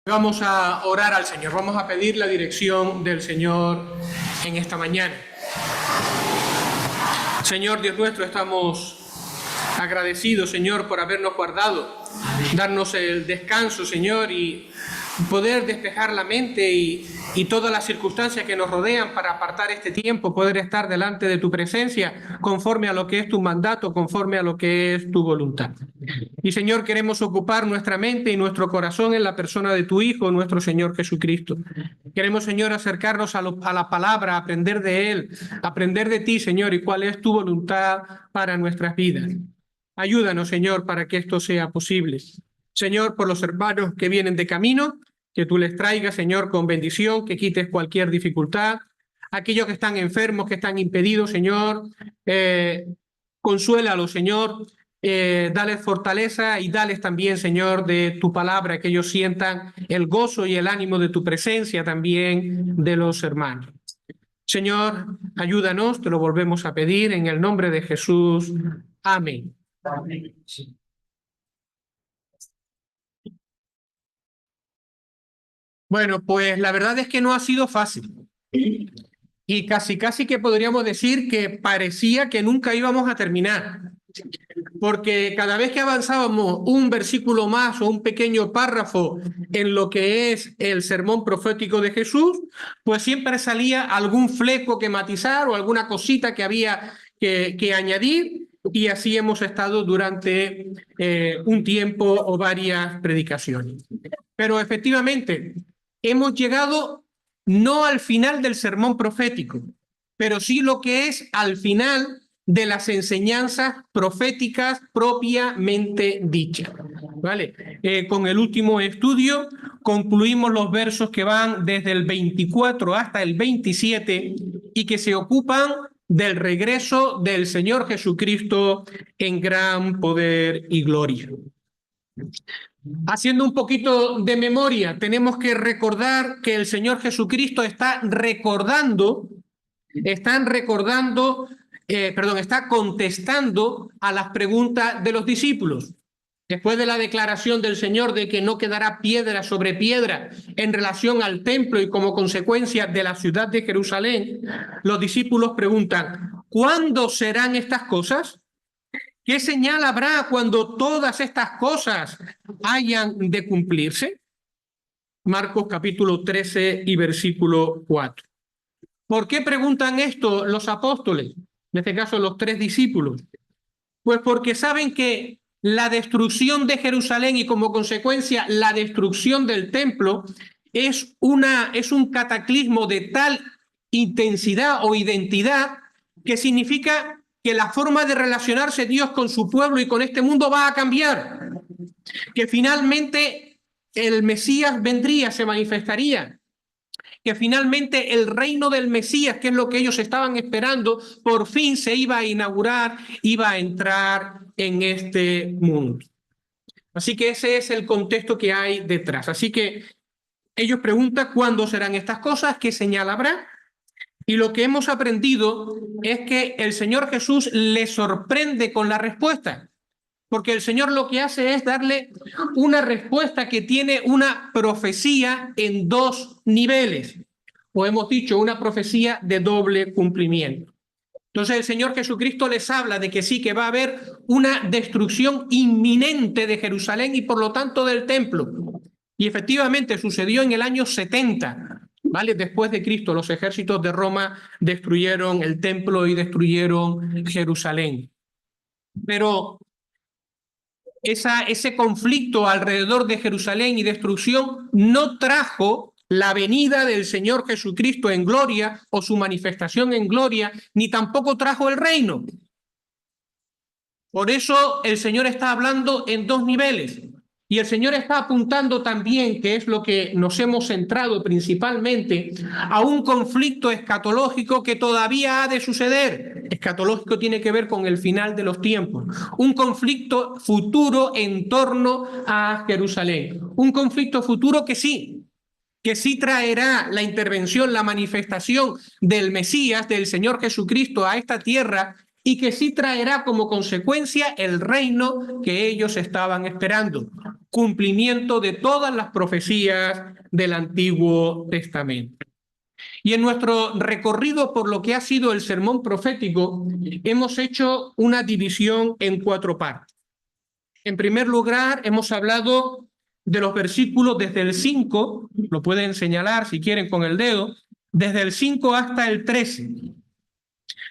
Vamos a orar al Señor, vamos a pedir la dirección del Señor en esta mañana. Señor Dios nuestro, estamos agradecidos, Señor, por habernos guardado, darnos el descanso, Señor, y poder despejar la mente y todas las circunstancias que nos rodean para apartar este tiempo, poder estar delante de tu presencia conforme a lo que es tu mandato, conforme a lo que es tu voluntad. Y Señor, queremos ocupar nuestra mente y nuestro corazón en la persona de tu Hijo, nuestro Señor Jesucristo. Queremos, Señor, acercarnos a la palabra, aprender de Él, aprender de ti, Señor, y cuál es tu voluntad para nuestras vidas. Ayúdanos, Señor, para que esto sea posible. Señor, por los hermanos que vienen de camino, que tú les traigas, Señor, con bendición, que quites cualquier dificultad. Aquellos que están enfermos, que están impedidos, Señor, consuélalos, Señor. Dales fortaleza y dales también, Señor, de tu palabra, que ellos sientan el gozo y el ánimo de tu presencia también de los hermanos. Señor, ayúdanos, te lo volvemos a pedir en el nombre de Jesús. Amén. Amén. Bueno, pues la verdad es que no ha sido fácil. Y casi que podríamos decir que parecía que nunca íbamos a terminar. Porque cada vez que avanzábamos un versículo más o un pequeño párrafo en lo que es el sermón profético de Jesús, pues siempre salía algún fleco que matizar o alguna cosita que había que añadir, y así hemos estado durante un tiempo o varias predicaciones. Pero efectivamente, hemos llegado no al final del sermón profético, pero sí lo que es al final de las enseñanzas proféticas propiamente dichas. ¿Vale? Con el último estudio concluimos los versos que van desde el 24 hasta el 27 y que se ocupan del regreso del Señor Jesucristo en gran poder y gloria. Haciendo un poquito de memoria, tenemos que recordar que el Señor Jesucristo está contestando a las preguntas de los discípulos. Después de la declaración del Señor de que no quedará piedra sobre piedra en relación al templo y como consecuencia de la ciudad de Jerusalén, los discípulos preguntan: ¿cuándo serán estas cosas? ¿Qué señal habrá cuando todas estas cosas hayan de cumplirse? Marcos capítulo 13 y versículo 4. ¿Por qué preguntan esto los apóstoles? En este caso, los tres discípulos. Pues porque saben que la destrucción de Jerusalén y como consecuencia la destrucción del templo es un cataclismo de tal intensidad o identidad que significa que la forma de relacionarse Dios con su pueblo y con este mundo va a cambiar, que finalmente el Mesías vendría, se manifestaría, que finalmente el reino del Mesías, que es lo que ellos estaban esperando, por fin se iba a inaugurar, iba a entrar en este mundo. Así que ese es el contexto que hay detrás. Así que ellos preguntan cuándo serán estas cosas, qué señal habrá. Y lo que hemos aprendido es que el Señor Jesús les sorprende con la respuesta, porque el Señor lo que hace es darle una respuesta que tiene una profecía en dos niveles, o hemos dicho, una profecía de doble cumplimiento. Entonces el Señor Jesucristo les habla de que sí, que va a haber una destrucción inminente de Jerusalén y por lo tanto del templo. Y efectivamente sucedió en el año 70. ¿Vale? Después de Cristo, los ejércitos de Roma destruyeron el templo y destruyeron Jerusalén. Pero ese conflicto alrededor de Jerusalén y destrucción no trajo la venida del Señor Jesucristo en gloria o su manifestación en gloria, ni tampoco trajo el reino. Por eso el Señor está hablando en dos niveles. Y el Señor está apuntando también, que es lo que nos hemos centrado principalmente, a un conflicto escatológico que todavía ha de suceder. Escatológico tiene que ver con el final de los tiempos. Un conflicto futuro en torno a Jerusalén. Un conflicto futuro que sí traerá la intervención, la manifestación del Mesías, del Señor Jesucristo a esta tierra, y que sí traerá como consecuencia el reino que ellos estaban esperando. cumplimiento de todas las profecías del Antiguo Testamento. Y en nuestro recorrido por lo que ha sido el sermón profético, hemos hecho una división en 4 partes. En primer lugar, hemos hablado de los versículos desde el 5, lo pueden señalar si quieren con el dedo, desde el 5 hasta el 13.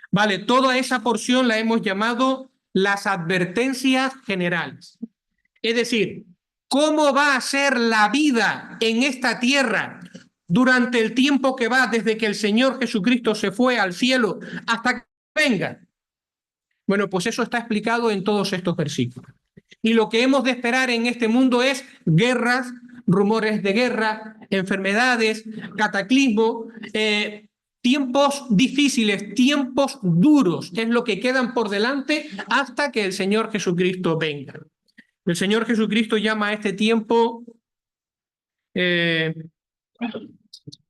Vale, toda esa porción la hemos llamado las advertencias generales. Es decir, ¿cómo va a ser la vida en esta tierra durante el tiempo que va desde que el Señor Jesucristo se fue al cielo hasta que venga? Bueno, pues eso está explicado en todos estos versículos. Y lo que hemos de esperar en este mundo es guerras, rumores de guerra, enfermedades, cataclismo, tiempos difíciles, tiempos duros, es lo que quedan por delante hasta que el Señor Jesucristo venga. El Señor Jesucristo llama a este tiempo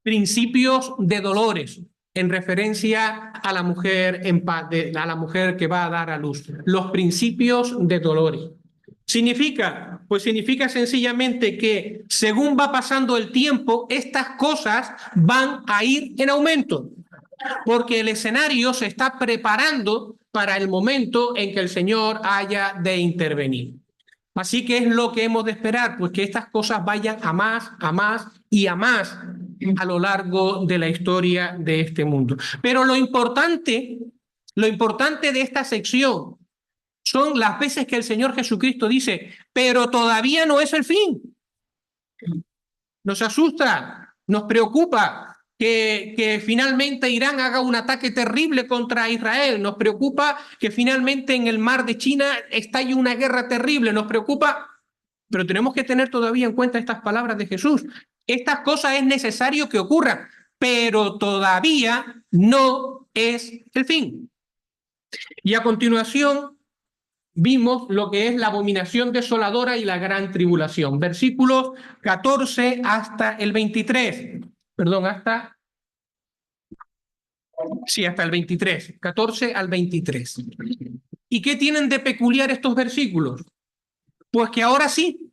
principios de dolores, en referencia a la mujer a la mujer que va a dar a luz. Los principios de dolores. ¿Significa? Pues significa sencillamente que según va pasando el tiempo, estas cosas van a ir en aumento, porque el escenario se está preparando para el momento en que el Señor haya de intervenir. Así que es lo que hemos de esperar, pues que estas cosas vayan a más y a más a lo largo de la historia de este mundo. Pero lo importante de esta sección son las veces que el Señor Jesucristo dice, pero todavía no es el fin. Nos asusta, nos preocupa que finalmente Irán haga un ataque terrible contra Israel, nos preocupa que finalmente en el mar de China estalle una guerra terrible, nos preocupa, pero tenemos que tener todavía en cuenta estas palabras de Jesús. Estas cosas es necesario que ocurran, pero todavía no es el fin. Y a continuación vimos lo que es la abominación desoladora y la gran tribulación. Versículos 14 hasta el 23. Perdón, hasta el 23. 14 al 23. ¿Y qué tienen de peculiar estos versículos? Pues que ahora sí,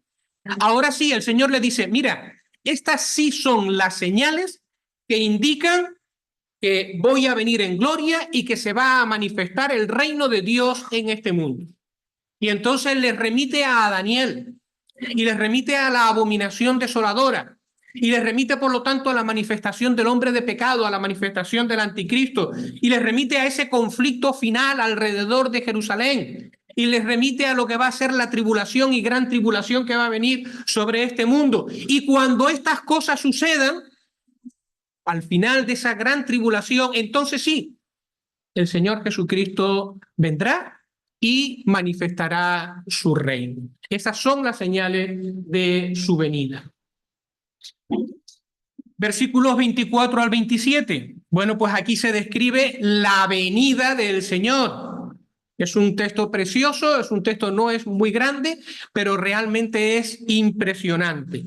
el Señor le dice, mira, estas sí son las señales que indican que voy a venir en gloria y que se va a manifestar el reino de Dios en este mundo. Y entonces les remite a Daniel, y les remite a la abominación desoladora, y les remite, por lo tanto, a la manifestación del hombre de pecado, a la manifestación del anticristo, y les remite a ese conflicto final alrededor de Jerusalén, y les remite a lo que va a ser la tribulación y gran tribulación que va a venir sobre este mundo. Y cuando estas cosas sucedan, al final de esa gran tribulación, entonces sí, el Señor Jesucristo vendrá y manifestará su reino. Esas son las señales de su venida. Versículos 24 al 27. Bueno, pues aquí se describe la venida del Señor. Es un texto precioso, no es muy grande, pero realmente es impresionante.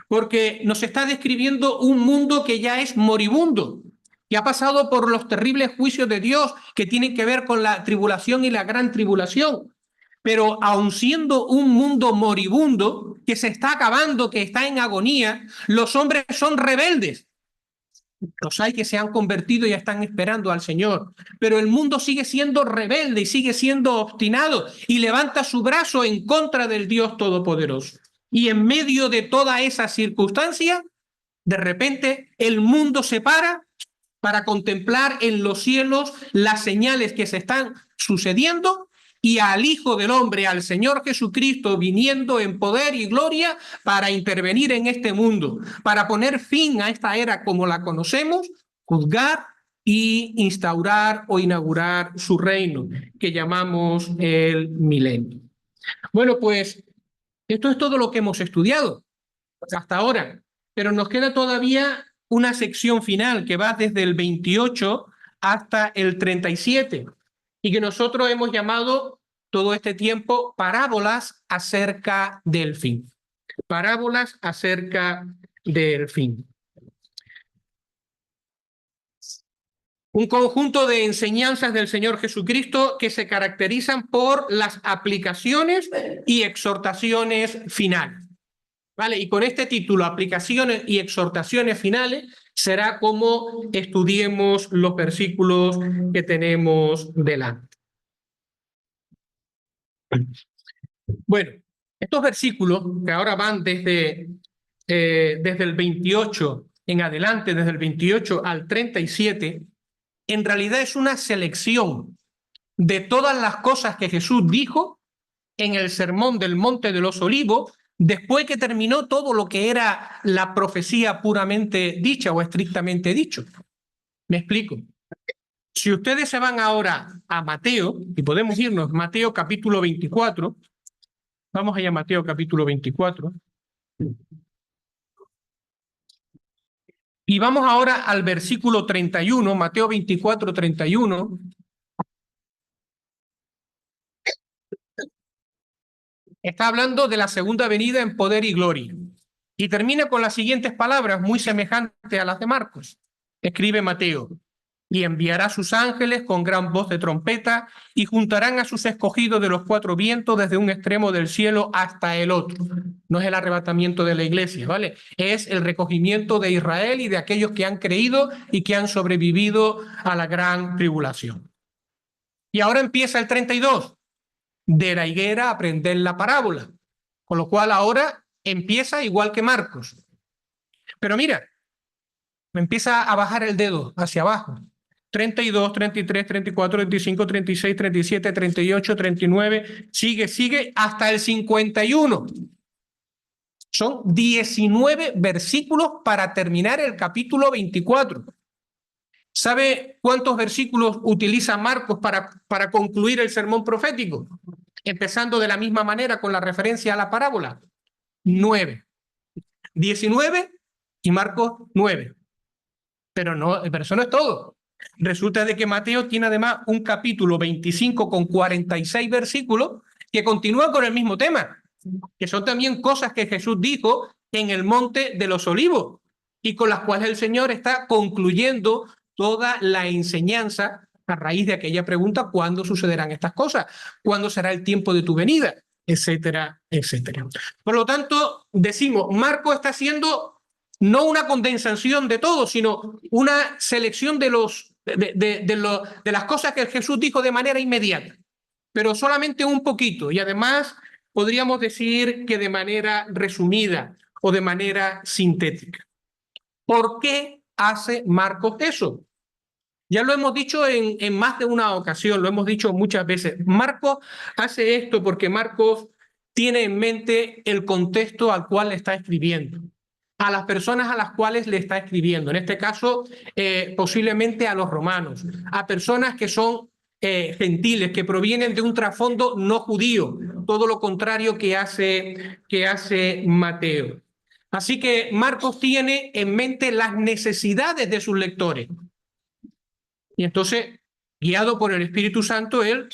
Porque nos está describiendo un mundo que ya es moribundo, que ha pasado por los terribles juicios de Dios que tienen que ver con la tribulación y la gran tribulación. Pero aun siendo un mundo moribundo, que se está acabando, que está en agonía, los hombres son rebeldes. Los hay que se han convertido y ya están esperando al Señor. Pero el mundo sigue siendo rebelde y sigue siendo obstinado y levanta su brazo en contra del Dios Todopoderoso. Y en medio de toda esa circunstancia, de repente el mundo se para contemplar en los cielos las señales que se están sucediendo y al Hijo del Hombre, al Señor Jesucristo, viniendo en poder y gloria para intervenir en este mundo, para poner fin a esta era como la conocemos, juzgar y instaurar o inaugurar su reino, que llamamos el milenio. Bueno, pues esto es todo lo que hemos estudiado hasta ahora, pero nos queda todavía una sección final que va desde el 28 hasta el 37 y que nosotros hemos llamado todo este tiempo parábolas acerca del fin. Parábolas acerca del fin. Un conjunto de enseñanzas del Señor Jesucristo que se caracterizan por las aplicaciones y exhortaciones finales. ¿vale? Y con este título, aplicaciones y exhortaciones finales, será como estudiemos los versículos que tenemos delante. Bueno, estos versículos que ahora van desde el 28 en adelante, desde el 28 al 37, en realidad es una selección de todas las cosas que Jesús dijo en el Sermón del Monte de los Olivos, después que terminó todo lo que era la profecía puramente dicha o estrictamente dicho. Me explico. Si ustedes se van ahora a Mateo, y podemos irnos, Mateo capítulo 24, vamos allá a Mateo capítulo 24, y vamos ahora al versículo 31, Mateo 24, 31. Está hablando de la segunda venida en poder y gloria. Y termina con las siguientes palabras, muy semejantes a las de Marcos. Escribe Mateo: y enviará a sus ángeles con gran voz de trompeta, y juntarán a sus escogidos de los cuatro vientos desde un extremo del cielo hasta el otro. No es el arrebatamiento de la iglesia, ¿vale? Es el recogimiento de Israel y de aquellos que han creído y que han sobrevivido a la gran tribulación. Y ahora empieza el 32. De la higuera aprender la parábola. Con lo cual ahora empieza igual que Marcos. Pero mira, me empieza a bajar el dedo hacia abajo. 32, 33, 34, 35, 36, 37, 38, 39, sigue hasta el 51. Son 19 versículos para terminar el capítulo 24. ¿Sabe cuántos versículos utiliza Marcos para concluir el sermón profético? Empezando de la misma manera con la referencia a la parábola. 9. 19 y Marcos 9. Pero eso no es todo. Resulta de que Mateo tiene además un capítulo 25 con 46 versículos que continúan con el mismo tema, que son también cosas que Jesús dijo en el Monte de los Olivos y con las cuales el Señor está concluyendo toda la enseñanza a raíz de aquella pregunta: ¿cuándo sucederán estas cosas? ¿Cuándo será el tiempo de tu venida? Etcétera, etcétera. Por lo tanto, decimos, Marcos está haciendo no una condensación de todo, sino una selección de las cosas que Jesús dijo de manera inmediata, pero solamente un poquito, y además podríamos decir que de manera resumida o de manera sintética. ¿Por qué hace Marcos eso? Ya lo hemos dicho en más de una ocasión, lo hemos dicho muchas veces. Marcos hace esto porque Marcos tiene en mente el contexto al cual le está escribiendo, a las personas a las cuales le está escribiendo, en este caso posiblemente a los romanos, a personas que son gentiles, que provienen de un trasfondo no judío, todo lo contrario que hace Mateo. Así que Marcos tiene en mente las necesidades de sus lectores. Y entonces, guiado por el Espíritu Santo, él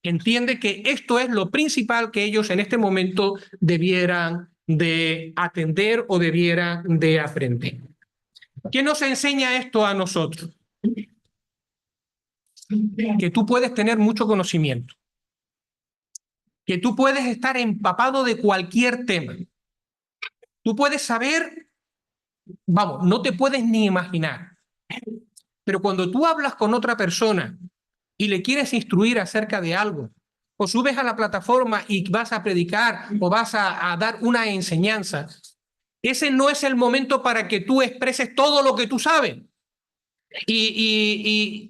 entiende que esto es lo principal que ellos en este momento debieran de atender o debieran de aprender. ¿Qué nos enseña esto a nosotros? Que tú puedes tener mucho conocimiento, que tú puedes estar empapado de cualquier tema. Tú puedes saber, vamos, no te puedes ni imaginar. Pero cuando tú hablas con otra persona y le quieres instruir acerca de algo, o subes a la plataforma y vas a predicar o vas a dar una enseñanza, ese no es el momento para que tú expreses todo lo que tú sabes y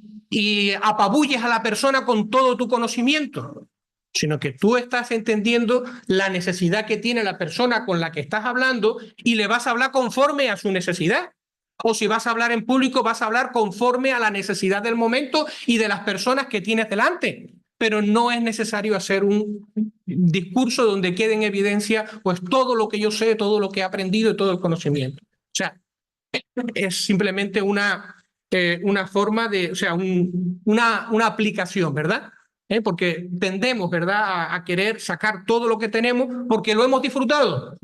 apabulles a la persona con todo tu conocimiento, sino que tú estás entendiendo la necesidad que tiene la persona con la que estás hablando y le vas a hablar conforme a su necesidad. O si vas a hablar en público, vas a hablar conforme a la necesidad del momento y de las personas que tienes delante. Pero no es necesario hacer un discurso donde quede en evidencia pues todo lo que yo sé, todo lo que he aprendido y todo el conocimiento. O sea, es simplemente una forma de, o sea, una aplicación, ¿verdad? Porque tendemos, ¿verdad?, a querer sacar todo lo que tenemos porque lo hemos disfrutado,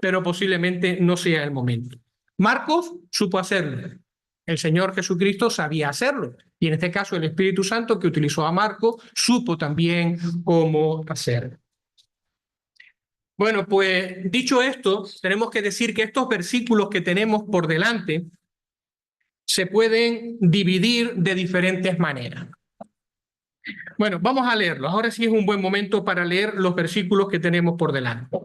pero posiblemente no sea el momento. Marcos supo hacerlo. El Señor Jesucristo sabía hacerlo. Y en este caso el Espíritu Santo que utilizó a Marcos supo también cómo hacerlo. Bueno, pues dicho esto, tenemos que decir que estos versículos que tenemos por delante se pueden dividir de diferentes maneras. Bueno, vamos a leerlos. Ahora sí es un buen momento para leer los versículos que tenemos por delante.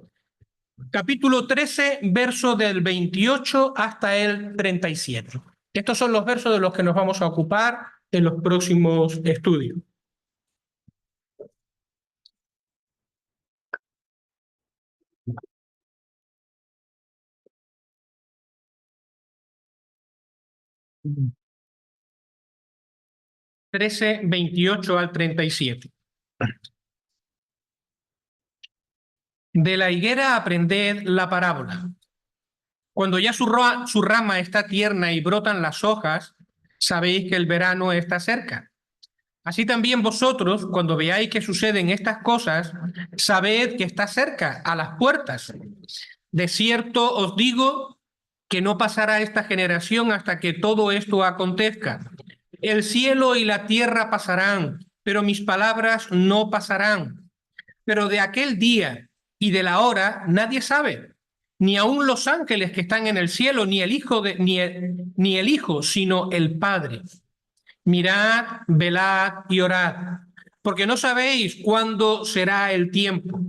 Capítulo 13, verso del 28 hasta el 37. Estos son los versos de los que nos vamos a ocupar en los próximos estudios. Mm. 13, 28 al 37. De la higuera aprended la parábola. Cuando ya su rama está tierna y brotan las hojas, sabéis que el verano está cerca. Así también vosotros, cuando veáis que suceden estas cosas, sabed que está cerca, a las puertas. De cierto os digo que no pasará esta generación hasta que todo esto acontezca. El cielo y la tierra pasarán, pero mis palabras no pasarán. Pero de aquel día y de la hora nadie sabe, ni aun los ángeles que están en el cielo, ni el Hijo, sino el Padre. Mirad, velad y orad, porque no sabéis cuándo será el tiempo.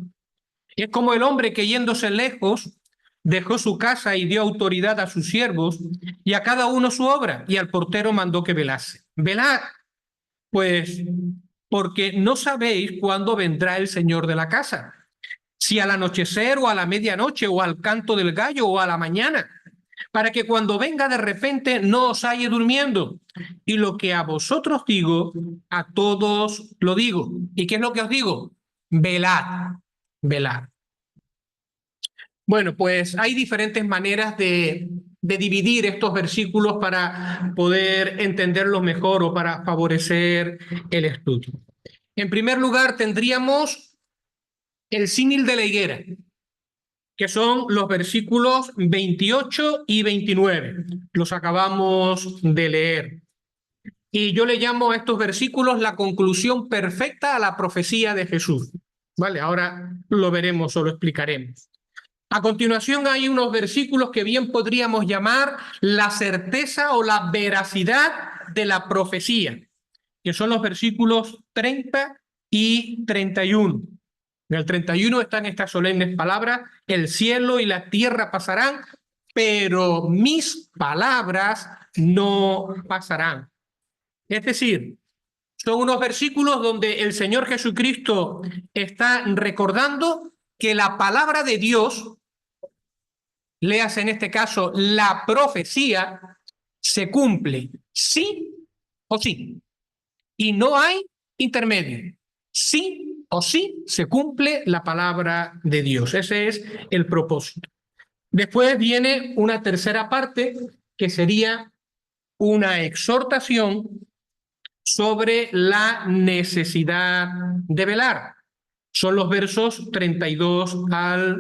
Es como el hombre que yéndose lejos dejó su casa y dio autoridad a sus siervos y a cada uno su obra, y al portero mandó que velase. Velad, pues, porque no sabéis cuándo vendrá el Señor de la casa, si al anochecer o a la medianoche o al canto del gallo o a la mañana, para que cuando venga de repente no os halle durmiendo. Y lo que a vosotros digo, a todos lo digo. ¿Y qué es lo que os digo? Velad, velad. Bueno, pues hay diferentes maneras de dividir estos versículos para poder entenderlos mejor o para favorecer el estudio. En primer lugar, tendríamos el símil de la higuera, que son los versículos 28 y 29. Los acabamos de leer. Y yo le llamo a estos versículos la conclusión perfecta a la profecía de Jesús. ¿Vale? Ahora lo veremos o lo explicaremos. A continuación hay unos versículos que bien podríamos llamar la certeza o la veracidad de la profecía, que son los versículos 30 y 31. En el 31 están estas solemnes palabras: el cielo y la tierra pasarán, pero mis palabras no pasarán. Es decir, son unos versículos donde el Señor Jesucristo está recordando que la palabra de Dios, léase en este caso la profecía, se cumple sí o sí. Y no hay intermedio. Sí o sí se cumple la palabra de Dios. Ese es el propósito. Después viene una tercera parte que sería una exhortación sobre la necesidad de velar. Son los versos 32 al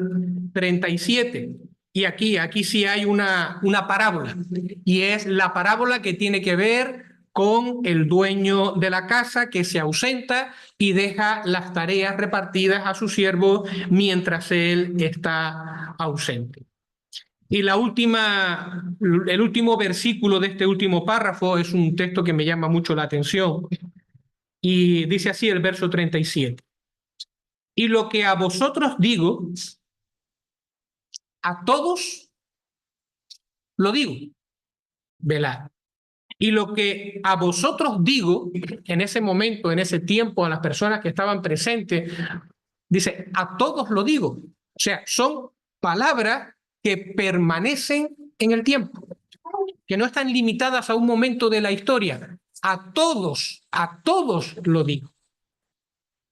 37. Y aquí sí hay una parábola. Y es la parábola que tiene que ver con el dueño de la casa que se ausenta y deja las tareas repartidas a su siervo mientras él está ausente. Y el último versículo de este último párrafo es un texto que me llama mucho la atención. Y dice así el verso 37. Y lo que a vosotros digo, a todos lo digo, velad. Y lo que a vosotros digo, en ese momento, en ese tiempo, a las personas que estaban presentes, dice, a todos lo digo. O sea, son palabras que permanecen en el tiempo, que no están limitadas a un momento de la historia. A todos lo digo.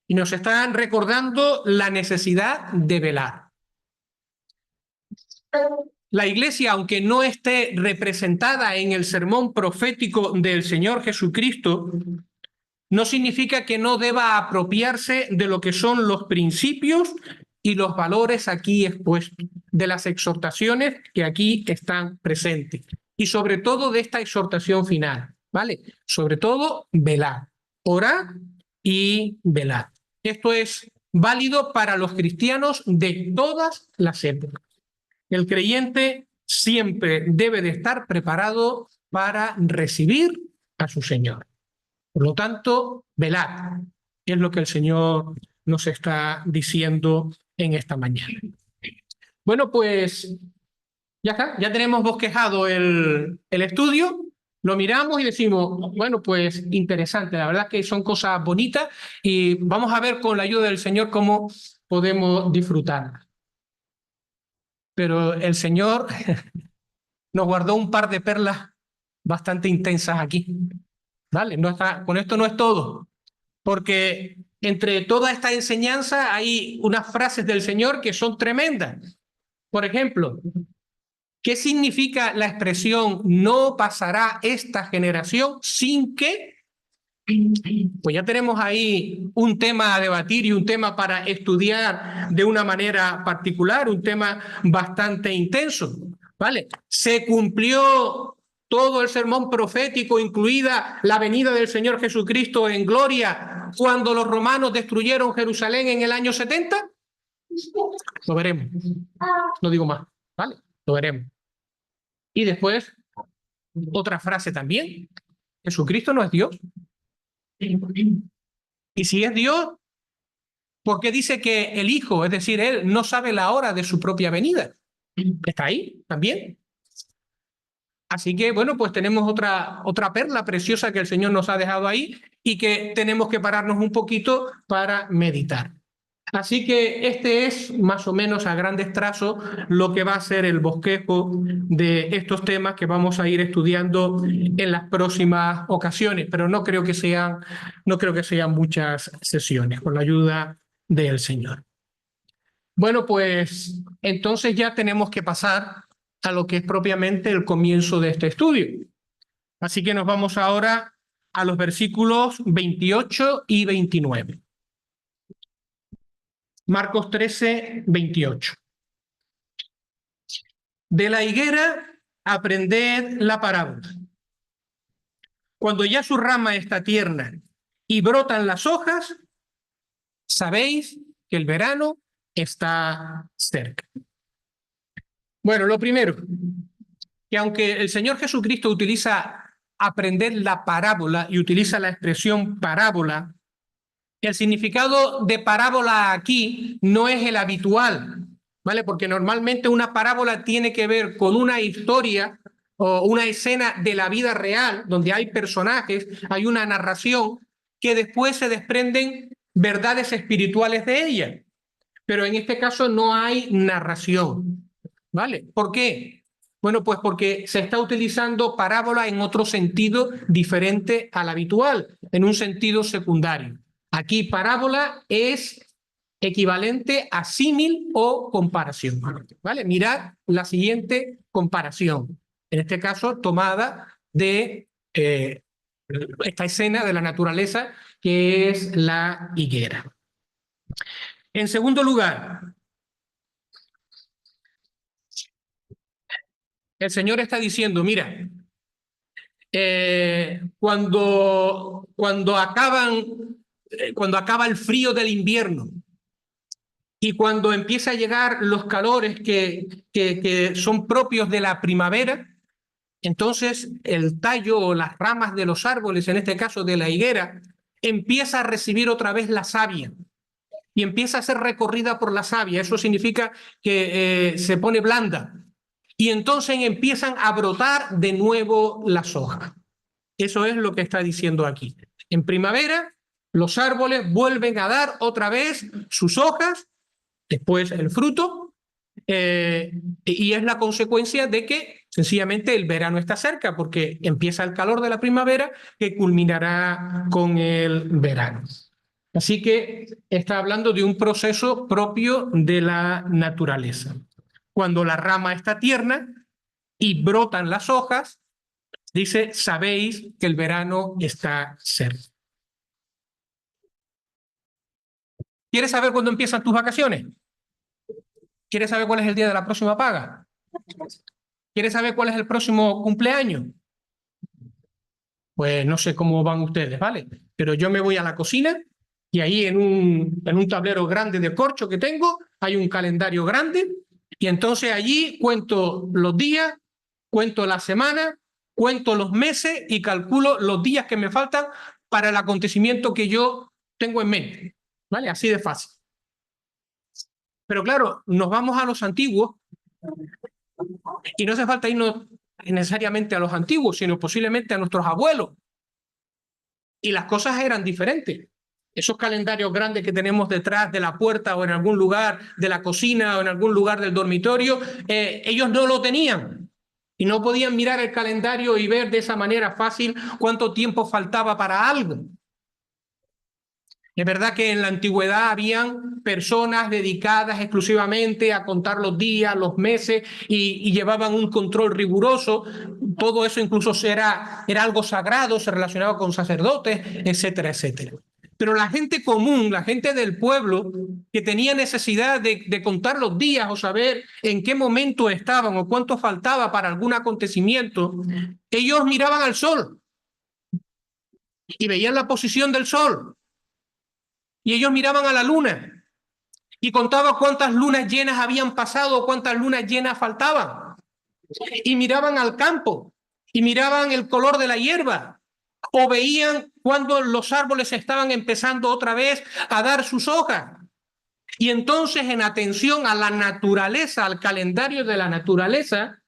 Y nos están recordando la necesidad de velar. La Iglesia, aunque no esté representada en el sermón profético del Señor Jesucristo, no significa que no deba apropiarse de lo que son los principios y los valores aquí expuestos, de las exhortaciones que aquí están presentes, y sobre todo de esta exhortación final, ¿vale? Sobre todo, velad, orad y velad. Esto es válido para los cristianos de todas las épocas. El creyente siempre debe de estar preparado para recibir a su Señor. Por lo tanto, velad, es lo que el Señor nos está diciendo en esta mañana. Bueno, pues ya está, ya tenemos bosquejado el estudio, lo miramos y decimos, bueno, pues interesante, la verdad que son cosas bonitas y vamos a ver con la ayuda del Señor cómo podemos disfrutar. Pero el Señor nos guardó un par de perlas bastante intensas aquí. ¿Vale? No está, con esto no es todo, porque entre toda esta enseñanza hay unas frases del Señor que son tremendas. Por ejemplo, ¿qué significa la expresión no pasará esta generación sin que? Pues ya tenemos ahí un tema a debatir y un tema para estudiar de una manera particular, un tema bastante intenso, ¿vale? Se cumplió todo el sermón profético, incluida la venida del Señor Jesucristo en gloria, cuando los romanos destruyeron Jerusalén en el año 70. Lo veremos. No digo más, ¿vale? Lo veremos. Y después, otra frase también. Jesucristo no es Dios. Y si es Dios, ¿por qué dice que el Hijo, es decir, Él, no sabe la hora de su propia venida? Está ahí también. Así que, bueno, pues tenemos otra perla preciosa que el Señor nos ha dejado ahí y que tenemos que pararnos un poquito para meditar. Así que este es más o menos a grandes trazos lo que va a ser el bosquejo de estos temas que vamos a ir estudiando en las próximas ocasiones, pero no creo que sean muchas sesiones, con la ayuda del Señor. Bueno, pues entonces ya tenemos que pasar a lo que es propiamente el comienzo de este estudio. Así que nos vamos ahora a los versículos 28 y 29. Marcos 13, 28. De la higuera aprended la parábola. Cuando ya su rama está tierna y brotan las hojas, sabéis que el verano está cerca. Bueno, lo primero, que aunque el Señor Jesucristo utiliza aprender la parábola y utiliza la expresión parábola, el significado de parábola aquí no es el habitual, ¿vale? Porque normalmente una parábola tiene que ver con una historia o una escena de la vida real, donde hay personajes, hay una narración, que después se desprenden verdades espirituales de ella. Pero en este caso no hay narración, ¿vale? ¿Por qué? Bueno, pues porque se está utilizando parábola en otro sentido diferente al habitual, en un sentido secundario. Aquí parábola es equivalente a símil o comparación, ¿vale? Mirad la siguiente comparación, en este caso tomada de esta escena de la naturaleza que es la higuera. En segundo lugar, el Señor está diciendo, mira, cuando acaba el frío del invierno y cuando empieza a llegar los calores que son propios de la primavera, entonces el tallo o las ramas de los árboles, en este caso de la higuera, empieza a recibir otra vez la savia y empieza a ser recorrida por la savia. Eso significa que se pone blanda. Y entonces empiezan a brotar de nuevo las hojas. Eso es lo que está diciendo aquí. En primavera, los árboles vuelven a dar otra vez sus hojas, después el fruto, y es la consecuencia de que sencillamente el verano está cerca, porque empieza el calor de la primavera que culminará con el verano. Así que está hablando de un proceso propio de la naturaleza. Cuando la rama está tierna y brotan las hojas, dice, sabéis que el verano está cerca. ¿Quieres saber cuándo empiezan tus vacaciones? ¿Quieres saber cuál es el día de la próxima paga? ¿Quieres saber cuál es el próximo cumpleaños? Pues no sé cómo van ustedes, ¿vale? Pero yo me voy a la cocina Y ahí en un tablero grande de corcho que tengo, hay un calendario grande, y entonces allí cuento los días, cuento la semana, cuento los meses y calculo los días que me faltan para el acontecimiento que yo tengo en mente. ¿Vale? Así de fácil. Pero claro, nos vamos a los antiguos y no hace falta irnos necesariamente a los antiguos, sino posiblemente a nuestros abuelos. Y las cosas eran diferentes. Esos calendarios grandes que tenemos detrás de la puerta o en algún lugar de la cocina o en algún lugar del dormitorio, ellos no lo tenían. Y no podían mirar el calendario y ver de esa manera fácil cuánto tiempo faltaba para algo. Es verdad que en la antigüedad habían personas dedicadas exclusivamente a contar los días, los meses y llevaban un control riguroso. Todo eso incluso era algo sagrado, se relacionaba con sacerdotes, etcétera, etcétera. Pero la gente común, la gente del pueblo, que tenía necesidad de contar los días o saber en qué momento estaban o cuánto faltaba para algún acontecimiento, ellos miraban al sol y veían la posición del sol. Y ellos miraban a la luna y contaban cuántas lunas llenas habían pasado o cuántas lunas llenas faltaban. Y miraban al campo y miraban el color de la hierba o veían cuando los árboles estaban empezando otra vez a dar sus hojas. Y entonces, en atención a la naturaleza, al calendario de la naturaleza,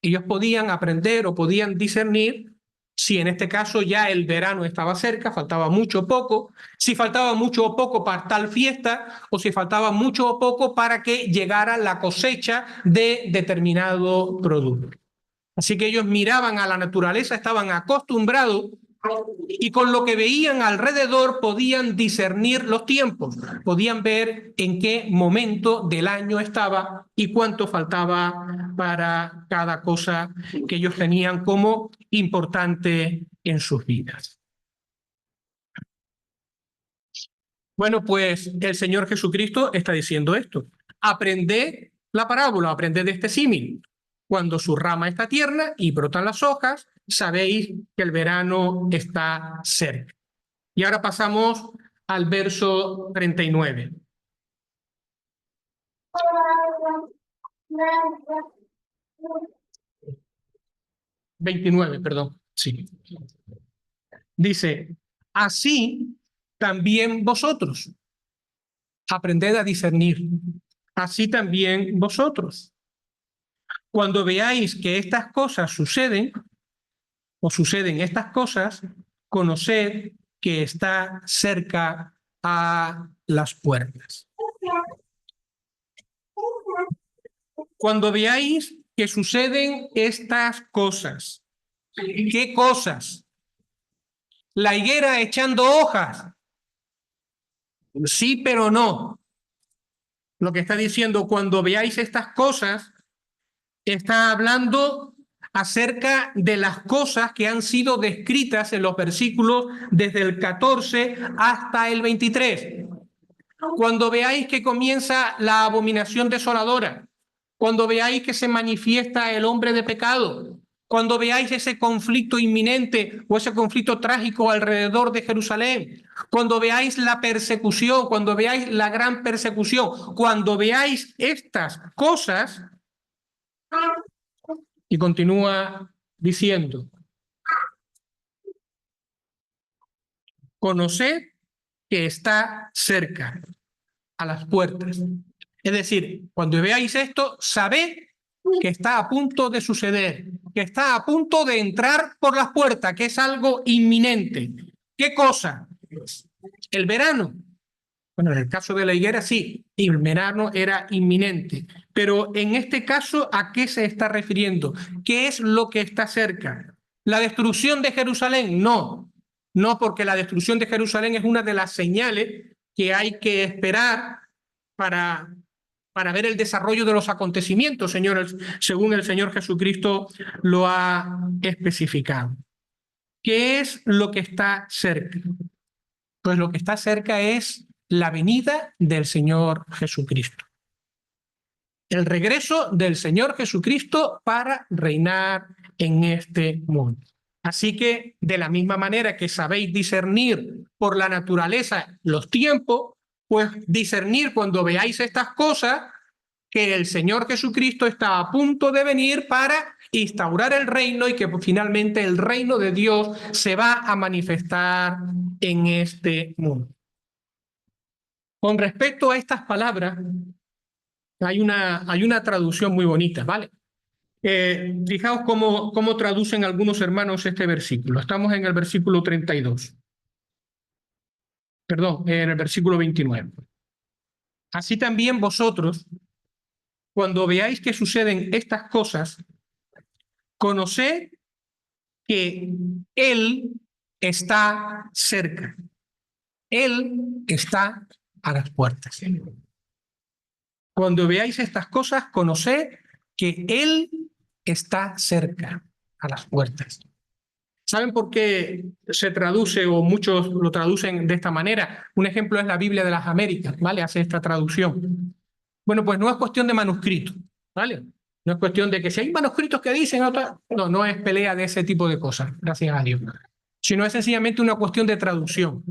ellos podían aprender o podían discernir si en este caso ya el verano estaba cerca, faltaba mucho o poco, si faltaba mucho o poco para tal fiesta o si faltaba mucho o poco para que llegara la cosecha de determinado producto. Así que ellos miraban a la naturaleza, estaban acostumbrados y con lo que veían alrededor podían discernir los tiempos, podían ver en qué momento del año estaba y cuánto faltaba para cada cosa que ellos tenían como importante en sus vidas. Bueno, pues el Señor Jesucristo está diciendo esto. Aprended la parábola, aprended de este símil. Cuando su rama está tierna y brotan las hojas, sabéis que el verano está cerca. Y ahora pasamos al verso 39. Perdón. Sí. Dice, así también vosotros. Aprended a discernir. Así también vosotros. Cuando veáis que estas cosas suceden, o suceden estas cosas, conoced que está cerca a las puertas. Cuando veáis que suceden estas cosas, ¿qué cosas? La higuera echando hojas. Sí, pero no. Lo que está diciendo, cuando veáis estas cosas, está hablando acerca de las cosas que han sido descritas en los versículos desde el 14 hasta el 23. Cuando veáis que comienza la abominación desoladora, cuando veáis que se manifiesta el hombre de pecado, cuando veáis ese conflicto inminente o ese conflicto trágico alrededor de Jerusalén, cuando veáis la persecución, cuando veáis la gran persecución, cuando veáis estas cosas, y continúa diciendo, conoced que está cerca, a las puertas. Es decir, cuando veáis esto, sabed que está a punto de suceder, que está a punto de entrar por las puertas, que es algo inminente. ¿Qué cosa? El verano. Bueno, en el caso de la higuera sí, el verano era inminente. Pero en este caso, ¿a qué se está refiriendo? ¿Qué es lo que está cerca? ¿La destrucción de Jerusalén? No, no, porque la destrucción de Jerusalén es una de las señales que hay que esperar para ver el desarrollo de los acontecimientos, señores, según el Señor Jesucristo lo ha especificado. ¿Qué es lo que está cerca? Pues lo que está cerca es la venida del Señor Jesucristo. El regreso del Señor Jesucristo para reinar en este mundo. Así que, de la misma manera que sabéis discernir por la naturaleza los tiempos, pues discernir cuando veáis estas cosas, que el Señor Jesucristo está a punto de venir para instaurar el reino y que finalmente el reino de Dios se va a manifestar en este mundo. Con respecto a estas palabras, hay una traducción muy bonita, ¿vale? Fijaos cómo traducen algunos hermanos este versículo. Estamos en el versículo 32. Perdón, en el versículo 29. Así también vosotros, cuando veáis que suceden estas cosas, conoced que Él está cerca. Él está a las puertas. Cuando veáis estas cosas, conoced que Él está cerca, a las puertas. ¿Saben por qué se traduce o muchos lo traducen de esta manera? Un ejemplo es la Biblia de las Américas, ¿vale? Hace esta traducción. Bueno, pues no es cuestión de manuscrito, ¿vale? No es cuestión de que si hay manuscritos que dicen otra, no es pelea de ese tipo de cosas, gracias a Dios. Sino es sencillamente una cuestión de traducción,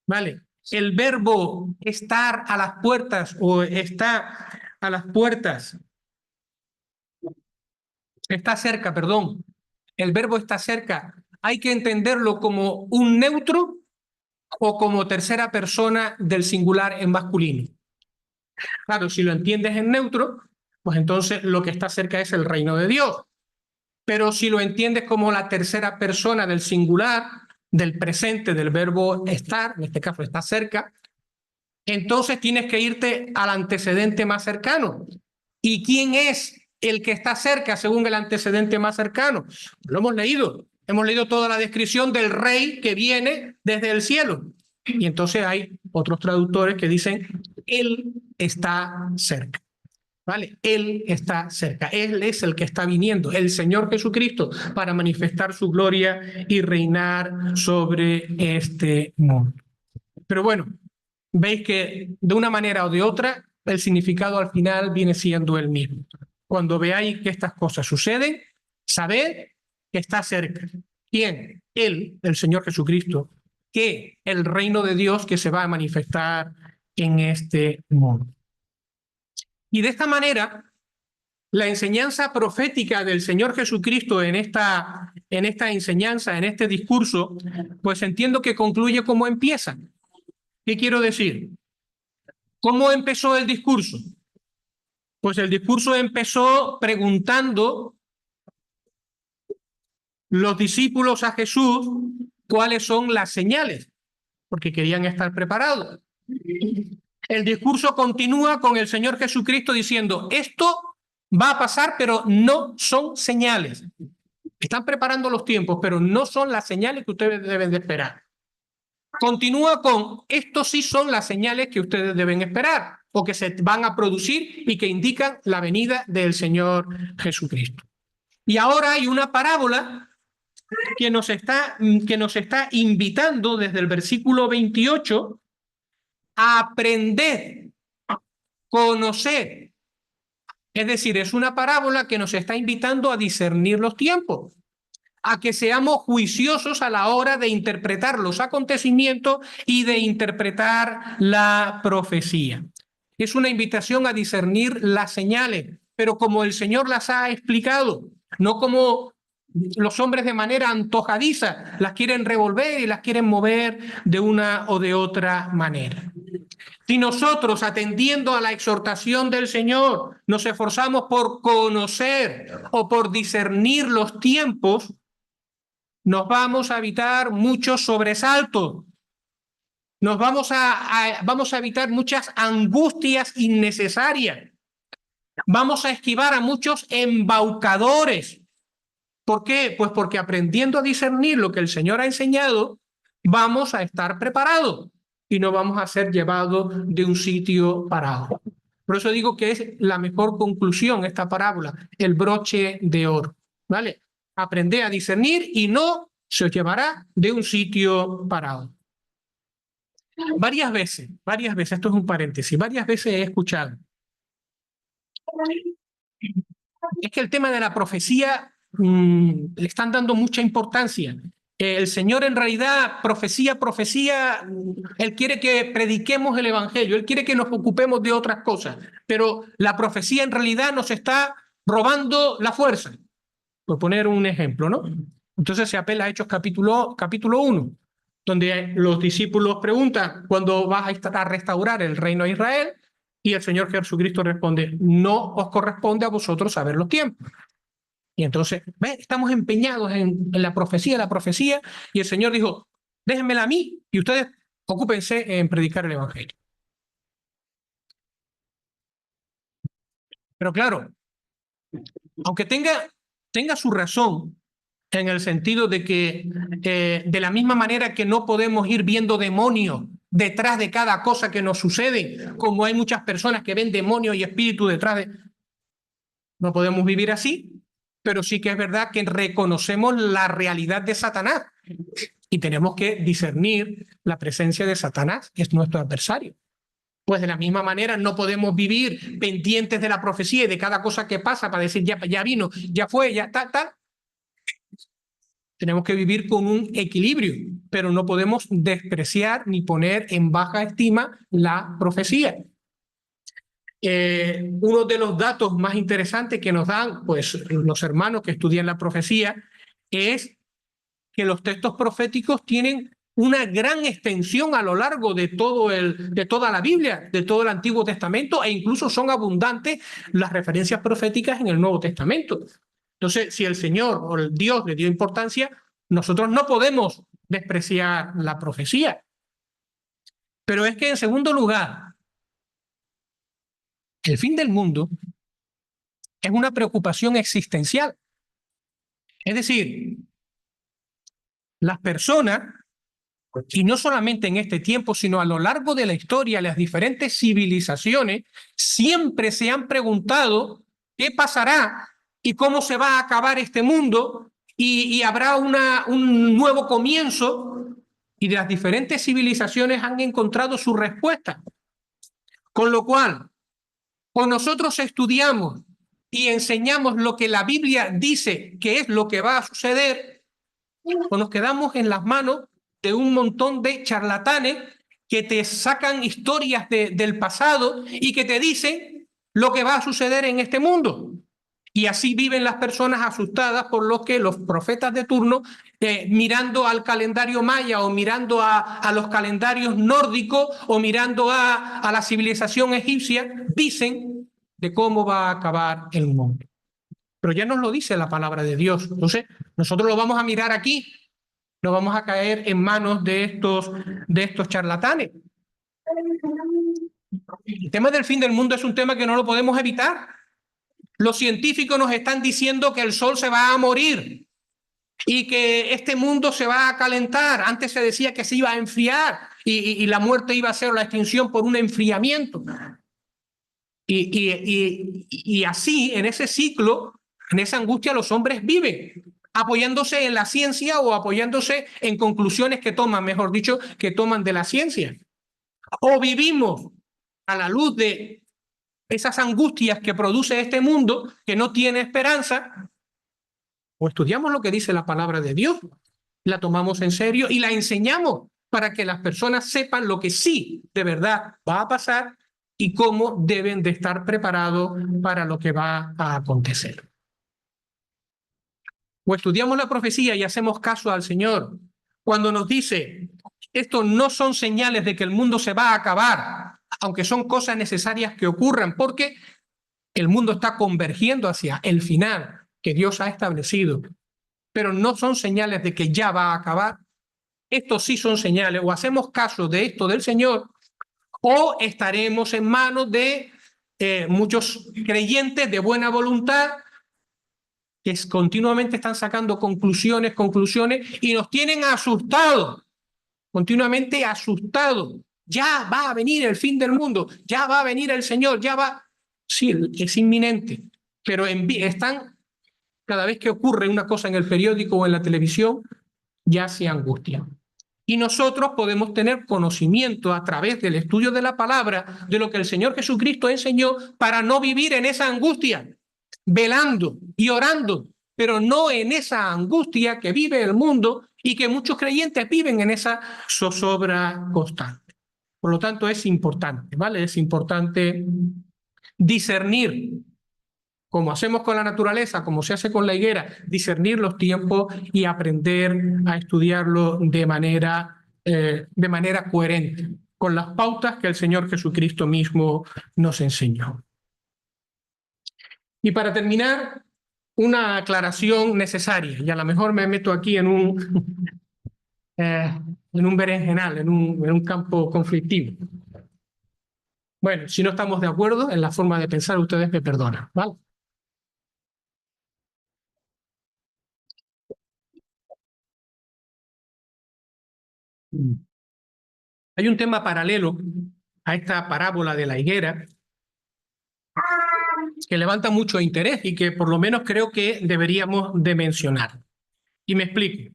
¿vale? El verbo estar a las puertas o está a las puertas, está cerca, perdón. El verbo está cerca. Hay que entenderlo como un neutro o como tercera persona del singular en masculino. Claro, si lo entiendes en neutro, pues entonces lo que está cerca es el reino de Dios. Pero si lo entiendes como la tercera persona del singular, del presente, del verbo estar, en este caso está cerca, entonces tienes que irte al antecedente más cercano. ¿Y quién es el que está cerca según el antecedente más cercano? Lo hemos leído. Hemos leído toda la descripción del rey que viene desde el cielo. Y entonces hay otros traductores que dicen, Él está cerca. ¿Vale? Él está cerca. Él es el que está viniendo, el Señor Jesucristo, para manifestar su gloria y reinar sobre este mundo. Pero bueno, veis que de una manera o de otra, el significado al final viene siendo el mismo. Cuando veáis que estas cosas suceden, sabed que está cerca. ¿Quién? Él, el Señor Jesucristo, que el reino de Dios que se va a manifestar en este mundo. Y de esta manera, la enseñanza profética del Señor Jesucristo en esta enseñanza, en este discurso, pues entiendo que concluye como empieza. ¿Qué quiero decir? ¿Cómo empezó el discurso? Pues el discurso empezó preguntando los discípulos a Jesús cuáles son las señales, porque querían estar preparados. El discurso continúa con el Señor Jesucristo diciendo, esto va a pasar, pero no son señales. Están preparando los tiempos, pero no son las señales que ustedes deben de esperar. Continúa con, estos sí son las señales que ustedes deben esperar o que se van a producir y que indican la venida del Señor Jesucristo. Y ahora hay una parábola que nos está invitando desde el versículo 28 a aprender, a conocer. Es decir, es una parábola que nos está invitando a discernir los tiempos, a que seamos juiciosos a la hora de interpretar los acontecimientos y de interpretar la profecía. Es una invitación a discernir las señales, pero como el Señor las ha explicado, no como los hombres de manera antojadiza las quieren revolver y las quieren mover de una o de otra manera. Si nosotros, atendiendo a la exhortación del Señor, nos esforzamos por conocer o por discernir los tiempos, nos vamos a evitar muchos sobresaltos, nos vamos a evitar muchas angustias innecesarias, vamos a esquivar a muchos embaucadores. ¿Por qué? Pues porque aprendiendo a discernir lo que el Señor ha enseñado, vamos a estar preparados y no vamos a ser llevados de un sitio para otro. Por eso digo que es la mejor conclusión esta parábola, el broche de oro, ¿vale? Aprended a discernir y no se os llevará de un sitio para otro. Varias veces, esto es un paréntesis, varias veces he escuchado. Es que el tema de la profecía le están dando mucha importancia. El Señor en realidad, profecía, Él quiere que prediquemos el Evangelio, Él quiere que nos ocupemos de otras cosas, pero la profecía en realidad nos está robando la fuerza, por poner un ejemplo, ¿no? Entonces se apela a Hechos capítulo 1, donde los discípulos preguntan, ¿cuándo vas a restaurar el reino de Israel? Y el Señor Jesucristo responde, no os corresponde a vosotros saber los tiempos. Y entonces, ¿ves? Estamos empeñados en la profecía, y el Señor dijo, déjenmela a mí y ustedes ocúpense en predicar el Evangelio. Pero claro, aunque tenga su razón, en el sentido de que de la misma manera que no podemos ir viendo demonios detrás de cada cosa que nos sucede, como hay muchas personas que ven demonios y espíritus detrás de... No podemos vivir así, pero sí que es verdad que reconocemos la realidad de Satanás y tenemos que discernir la presencia de Satanás, que es nuestro adversario. Pues de la misma manera no podemos vivir pendientes de la profecía y de cada cosa que pasa para decir ya vino, ya fue, ya tal. Tenemos que vivir con un equilibrio, pero no podemos despreciar ni poner en baja estima la profecía. Uno de los datos más interesantes que nos dan pues, los hermanos que estudian la profecía es que los textos proféticos tienen una gran extensión a lo largo de toda la Biblia, de todo el Antiguo Testamento, e incluso son abundantes las referencias proféticas en el Nuevo Testamento. Entonces, si el Señor o el Dios le dio importancia, nosotros no podemos despreciar la profecía. Pero es que, en segundo lugar, el fin del mundo es una preocupación existencial. Es decir, las personas, y no solamente en este tiempo, sino a lo largo de la historia, las diferentes civilizaciones, siempre se han preguntado qué pasará y cómo se va a acabar este mundo y habrá un nuevo comienzo, y de las diferentes civilizaciones han encontrado su respuesta. Con lo cual, o nosotros estudiamos y enseñamos lo que la Biblia dice que es lo que va a suceder, o nos quedamos en las manos de un montón de charlatanes que te sacan historias del pasado y que te dicen lo que va a suceder en este mundo. Y así viven las personas asustadas por lo que los profetas de turno, mirando al calendario maya o mirando a los calendarios nórdicos o mirando a la civilización egipcia, dicen de cómo va a acabar el mundo. Pero ya nos lo dice la palabra de Dios. Entonces, nosotros lo vamos a mirar aquí, no vamos a caer en manos de estos charlatanes. El tema del fin del mundo es un tema que no lo podemos evitar. Los científicos nos están diciendo que el sol se va a morir y que este mundo se va a calentar. Antes se decía que se iba a enfriar y la muerte iba a ser la extinción por un enfriamiento. Y así, en ese ciclo, en esa angustia, los hombres viven, apoyándose en la ciencia o apoyándose en conclusiones que toman, mejor dicho, que toman de la ciencia. O vivimos a la luz de esas angustias que produce este mundo, que no tiene esperanza, o estudiamos lo que dice la palabra de Dios, la tomamos en serio y la enseñamos para que las personas sepan lo que sí de verdad va a pasar y cómo deben de estar preparados para lo que va a acontecer. O estudiamos la profecía y hacemos caso al Señor cuando nos dice, estos no son señales de que el mundo se va a acabar, aunque son cosas necesarias que ocurran, porque el mundo está convergiendo hacia el final que Dios ha establecido, pero no son señales de que ya va a acabar. Estos sí son señales, o hacemos caso de esto del Señor, o estaremos en manos de muchos creyentes de buena voluntad que continuamente están sacando conclusiones, y nos tienen asustados, continuamente asustados. Ya va a venir el fin del mundo, ya va a venir el Señor, ya va. Sí, es inminente, pero están, cada vez que ocurre una cosa en el periódico o en la televisión, ya se angustian. Y nosotros podemos tener conocimiento a través del estudio de la palabra, de lo que el Señor Jesucristo enseñó, para no vivir en esa angustia, velando y orando, pero no en esa angustia que vive el mundo y que muchos creyentes viven en esa zozobra constante. Por lo tanto, es importante, ¿vale? Es importante discernir, como hacemos con la naturaleza, como se hace con la higuera, discernir los tiempos y aprender a estudiarlo de manera coherente, con las pautas que el Señor Jesucristo mismo nos enseñó. Y para terminar, una aclaración necesaria, y a lo mejor me meto aquí en un berenjenal, en un campo conflictivo. Bueno, si no estamos de acuerdo en la forma de pensar, ustedes me perdonan, ¿vale? Hay un tema paralelo a esta parábola de la higuera que levanta mucho interés y que por lo menos creo que deberíamos de mencionar. Y me explico.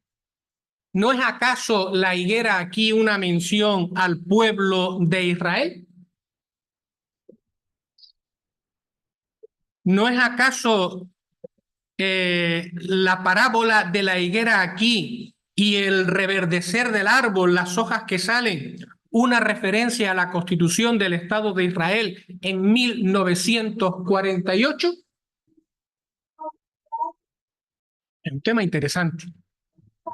¿No es acaso la higuera aquí una mención al pueblo de Israel? ¿No es acaso la parábola de la higuera aquí y el reverdecer del árbol, las hojas que salen, una referencia a la constitución del Estado de Israel en 1948? Es un tema interesante.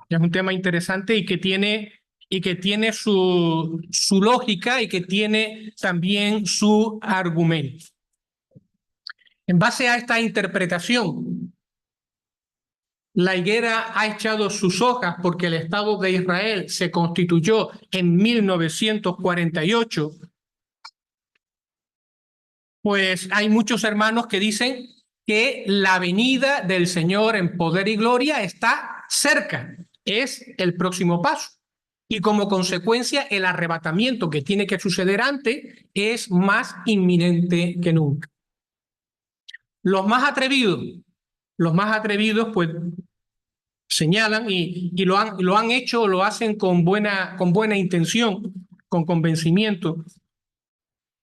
Es un tema interesante y que tiene su lógica y que tiene también su argumento. En base a esta interpretación, la higuera ha echado sus hojas porque el Estado de Israel se constituyó en 1948, pues hay muchos hermanos que dicen que la venida del Señor en poder y gloria está cerca, es el próximo paso. Y como consecuencia, el arrebatamiento que tiene que suceder antes es más inminente que nunca. Los más atrevidos, pues señalan y lo han hecho, lo hacen con buena intención, con convencimiento,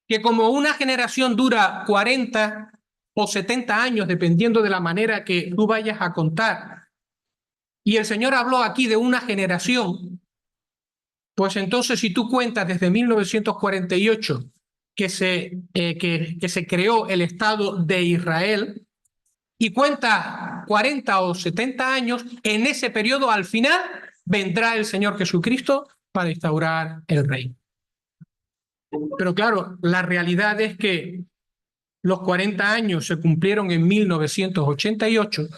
que como una generación dura 40 o 70 años, dependiendo de la manera que tú vayas a contar, y el Señor habló aquí de una generación, pues entonces si tú cuentas desde 1948 que se creó el Estado de Israel, y cuenta 40 o 70 años, en ese periodo al final vendrá el Señor Jesucristo para instaurar el reino. Pero claro, la realidad es que los 40 años se cumplieron en 1988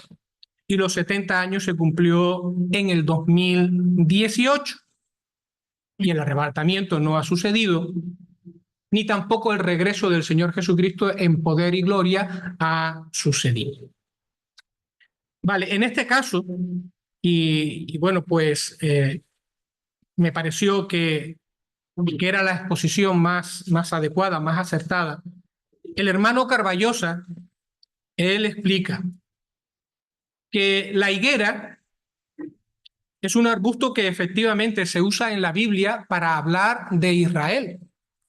y los 70 años se cumplió en el 2018. Y el arrebatamiento no ha sucedido, ni tampoco el regreso del Señor Jesucristo en poder y gloria ha sucedido. Vale, en este caso, y bueno, pues me pareció que era la exposición más adecuada, más acertada. El hermano Carballosa, él explica que la higuera es un arbusto que efectivamente se usa en la Biblia para hablar de Israel.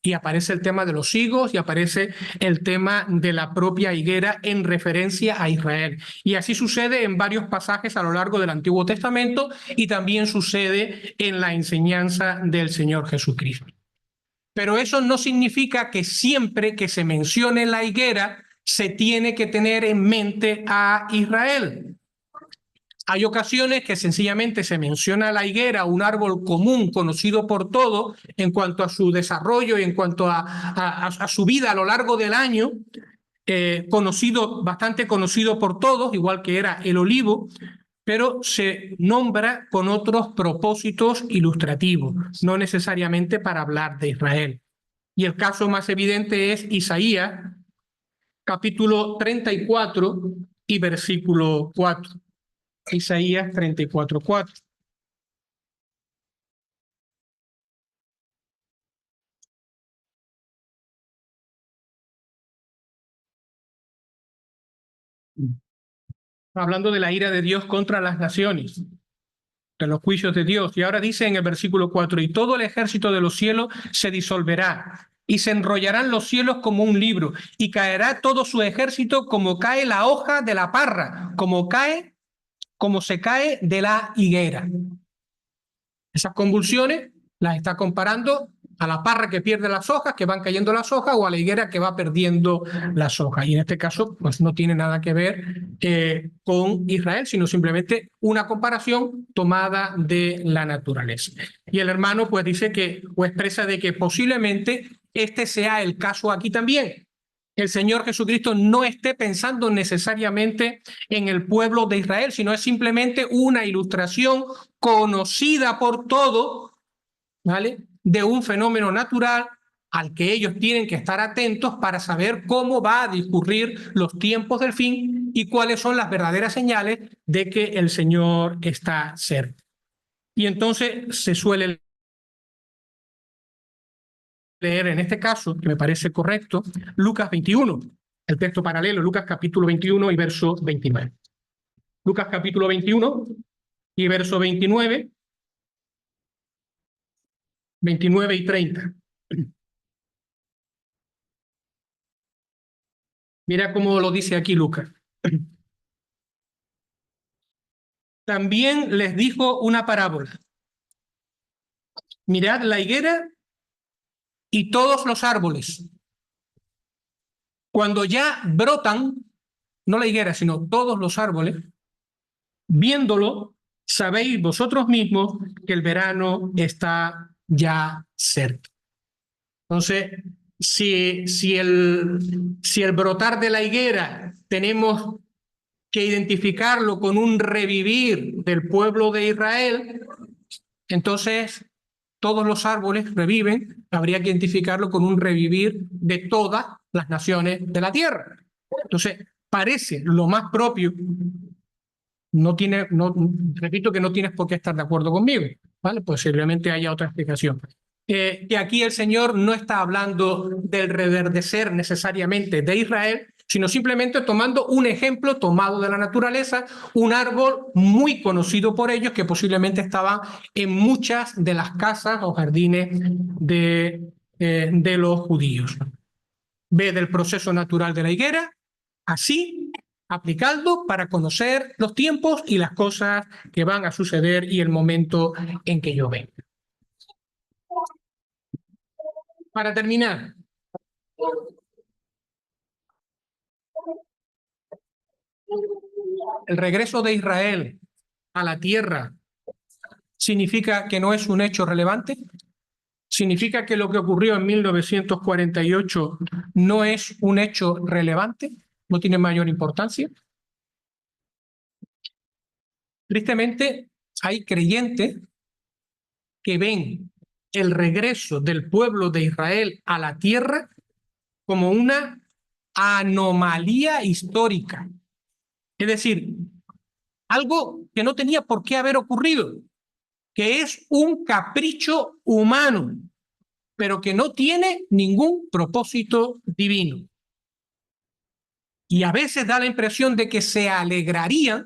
Y aparece el tema de los higos y aparece el tema de la propia higuera en referencia a Israel. Y así sucede en varios pasajes a lo largo del Antiguo Testamento y también sucede en la enseñanza del Señor Jesucristo. Pero eso no significa que siempre que se mencione la higuera se tiene que tener en mente a Israel. Hay ocasiones que sencillamente se menciona la higuera, un árbol común conocido por todos en cuanto a su desarrollo y en cuanto a su vida a lo largo del año, bastante conocido por todos, igual que era el olivo, pero se nombra con otros propósitos ilustrativos, no necesariamente para hablar de Israel. Y el caso más evidente es Isaías, capítulo 34 y versículo 4. Isaías 34:4. Hablando de la ira de Dios contra las naciones, de los juicios de Dios. Y ahora dice en el versículo 4, y todo el ejército de los cielos se disolverá, y se enrollarán los cielos como un libro, y caerá todo su ejército como cae la hoja de la parra, como cae como se cae de la higuera. Esas convulsiones las está comparando a la parra que pierde las hojas, que van cayendo las hojas, o a la higuera que va perdiendo las hojas. Y en este caso, pues no tiene nada que ver con Israel, sino simplemente una comparación tomada de la naturaleza. Y el hermano pues dice que, o expresa de que posiblemente este sea el caso aquí también. El Señor Jesucristo no esté pensando necesariamente en el pueblo de Israel, sino es simplemente una ilustración conocida por todos, ¿vale?, de un fenómeno natural al que ellos tienen que estar atentos para saber cómo va a discurrir los tiempos del fin y cuáles son las verdaderas señales de que el Señor está cerca. Y entonces se suele leer en este caso, que me parece correcto, Lucas 21, el texto paralelo, Lucas capítulo 21 y verso 29. Lucas capítulo 21 y verso 29, 29 y 30. Mira cómo lo dice aquí Lucas. También les dijo una parábola. Mirad la higuera y todos los árboles. Cuando ya brotan, no la higuera, sino todos los árboles, viéndolo, sabéis vosotros mismos que el verano está ya cerca. Entonces, si el brotar de la higuera tenemos que identificarlo con un revivir del pueblo de Israel, entonces todos los árboles reviven, habría que identificarlo con un revivir de todas las naciones de la tierra. Entonces, parece lo más propio, repito que no tienes por qué estar de acuerdo conmigo, ¿vale? Posiblemente haya otra explicación. Que aquí el Señor no está hablando del reverdecer necesariamente de Israel, sino simplemente tomando un ejemplo tomado de la naturaleza, un árbol muy conocido por ellos que posiblemente estaba en muchas de las casas o jardines de los judíos. Ve del proceso natural de la higuera, así aplicando para conocer los tiempos y las cosas que van a suceder y el momento en que yo venga. Para terminar, el regreso de Israel a la tierra significa que no es un hecho relevante, significa que lo que ocurrió en 1948 no es un hecho relevante, no tiene mayor importancia. Tristemente, hay creyentes que ven el regreso del pueblo de Israel a la tierra como una anomalía histórica. Es decir, algo que no tenía por qué haber ocurrido, que es un capricho humano, pero que no tiene ningún propósito divino. Y a veces da la impresión de que se alegrarían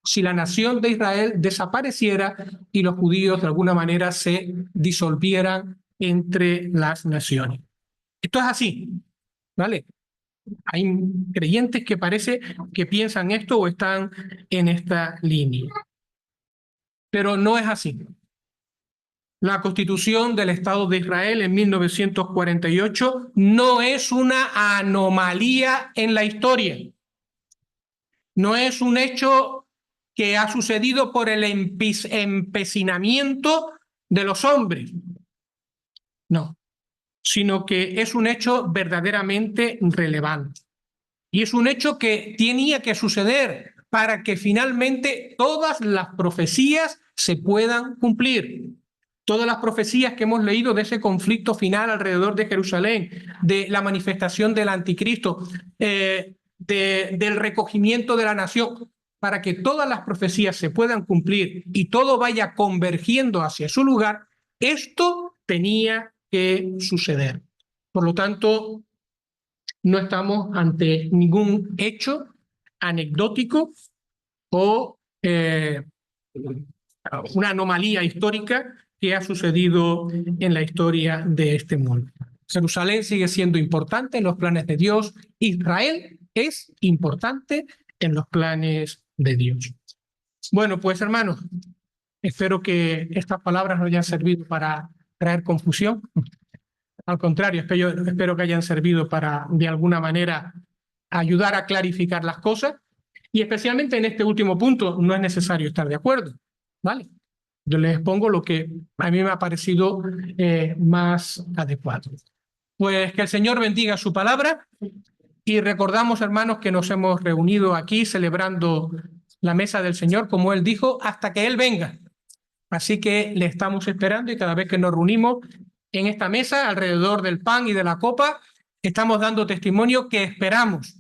si la nación de Israel desapareciera y los judíos de alguna manera se disolvieran entre las naciones. Esto es así, ¿vale? Hay creyentes que parece que piensan esto o están en esta línea. Pero no es así. La Constitución del Estado de Israel en 1948 no es una anomalía en la historia. No es un hecho que ha sucedido por el empecinamiento de los hombres. No, sino que es un hecho verdaderamente relevante. Y es un hecho que tenía que suceder para que finalmente todas las profecías se puedan cumplir. Todas las profecías que hemos leído de ese conflicto final alrededor de Jerusalén, de la manifestación del anticristo, del recogimiento de la nación, para que todas las profecías se puedan cumplir y todo vaya convergiendo hacia su lugar, esto tenía que suceder. Por lo tanto, no estamos ante ningún hecho anecdótico o una anomalía histórica que ha sucedido en la historia de este mundo. Jerusalén sigue siendo importante en los planes de Dios. Israel es importante en los planes de Dios. Bueno, pues hermanos, espero que estas palabras no hayan servido para traer confusión. Al contrario, espero que hayan servido para, de alguna manera, ayudar a clarificar las cosas. Y especialmente en este último punto no es necesario estar de acuerdo, ¿vale? Yo les expongo lo que a mí me ha parecido más adecuado. Pues que el Señor bendiga su palabra y recordamos, hermanos, que nos hemos reunido aquí celebrando la mesa del Señor, como Él dijo, hasta que Él venga. Así que le estamos esperando y cada vez que nos reunimos en esta mesa, alrededor del pan y de la copa, estamos dando testimonio que esperamos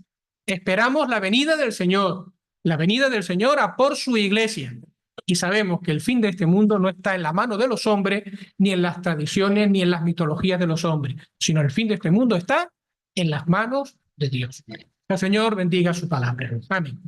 la venida del Señor a por su iglesia. Y sabemos que el fin de este mundo no está en la mano de los hombres, ni en las tradiciones, ni en las mitologías de los hombres, sino el fin de este mundo está en las manos de Dios. Que el Señor bendiga su palabra. Amén.